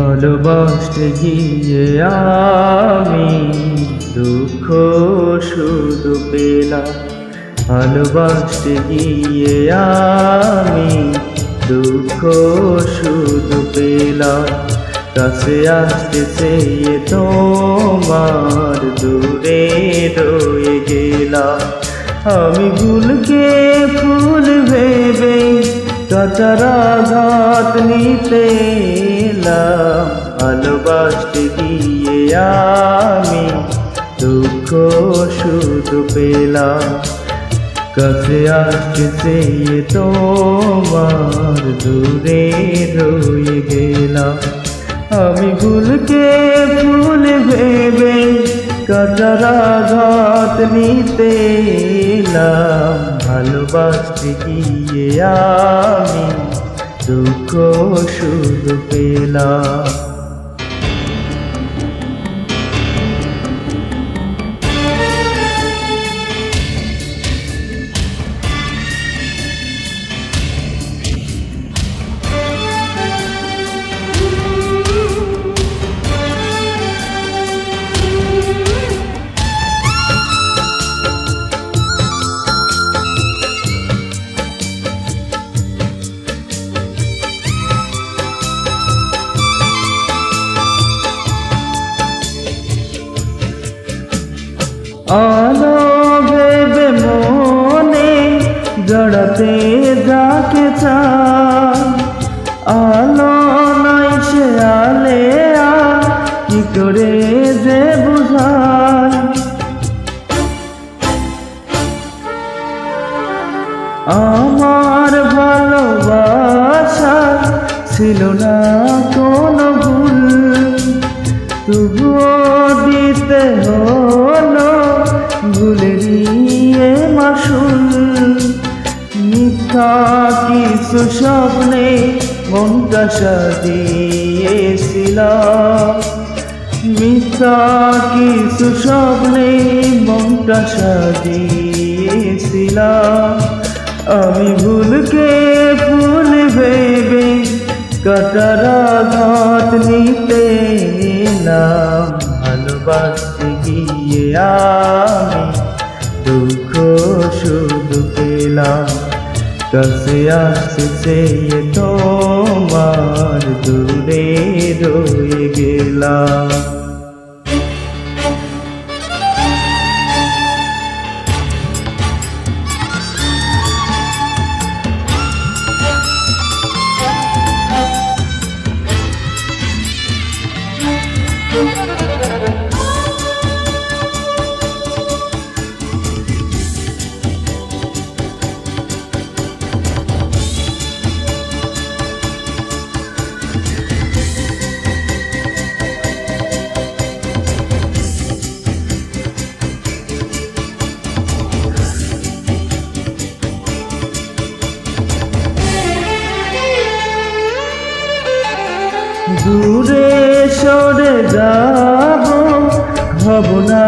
ভালোবাসতে গিয়ে আমি দুঃখ শুধু পেলাম। ভালোবাসতে গিয়ে আমি দুঃখ শুধু পেলাম। কাছে আসতে চেয়ে তোমার দূরে রয়ে গেলাম। আমি ভুলকে ফুল ভেবে কাটার আঘাত নিতে এলাম। ভালোবাসতে গিয়ে আমি দুঃখ শুধু পেলাম। কাছে আসতে চেয়ে তোমার দূরে রয়ে গেলাম। আমি ভুলকে ফুল ভেবে কাটার আঘাত নিতে এলাম। ভালোবাসতে গিয়ে আমি দুঃখ শুধু পেলাম। আলো ভেবে মনে জড়াতে যাকে চায়, আলো নয় সে আলেয়া কি করে যে বুঝায়। আমার ভালোবাসা ছিল না কোনো ভুল, তবুও দিতে হলো ভুলেরিয়ে মাসুল। মিথ্যা কিছু স্বপ্নে মনটা সাজিয়েছিলাম। মিথ্যা কিছু স্বপ্নে মনটা সাজিয়েছিলাম। আমি ভুলকে ফুল ভেবে কাটার আঘাত নিতে এলাম। ভালোবাসতে গিয়ে আমি দুঃখ শুধু পেলাম। কাছে আসতে চেয়ে তোমার দূরে রয়ে গেলাম। দূরে সরে যাব ভাবনা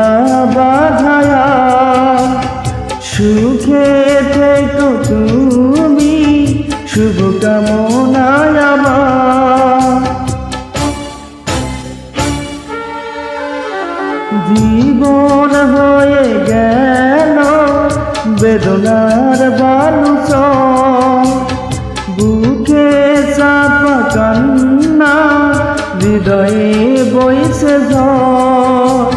বাধায়া, সুখে থেকো তুমি শুভকামনায় আমার। জীবন হয়ে গেল বেদনার বালুচর, বুকে চাপা কান্না হৃদয়ে বইছে ঝড়।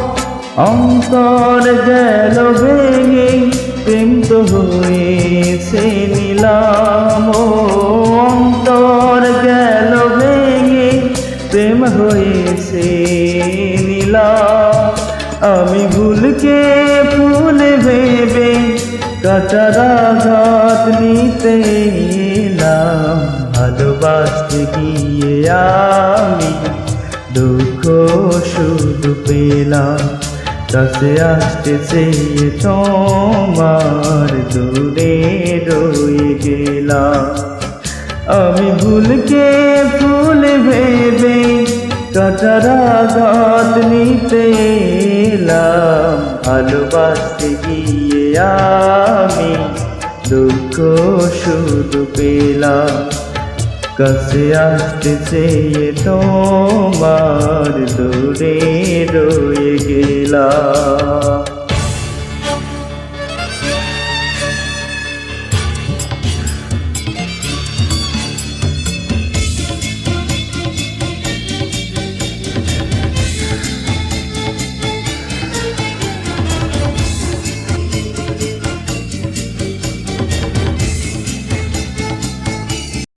অন্তর গেল ভেঙে প্রেম তো হয়েছে নিলাম। অন্তর গেল ভেঙে প্রেম হয়েছে নিলাম। আমি ভুলকে ফুল ভেবে কাটার আঘাত নিতে এলাম। ভালোবাসতে গিয়ে আমি দুঃখ শুধু পেলাম। কাছে আসতে চেয়ে তোমার দূরে রয়ে গেলাম। আমি ভুলকে ফুল ভেবে কাটার আঘাত নিতে এলাম। ভালোবাসতে গিয়ে আমি দুঃখ শুধু পেলাম। কাছে আসতে চেয়ে তোমার দূরে রয়ে গেলাম।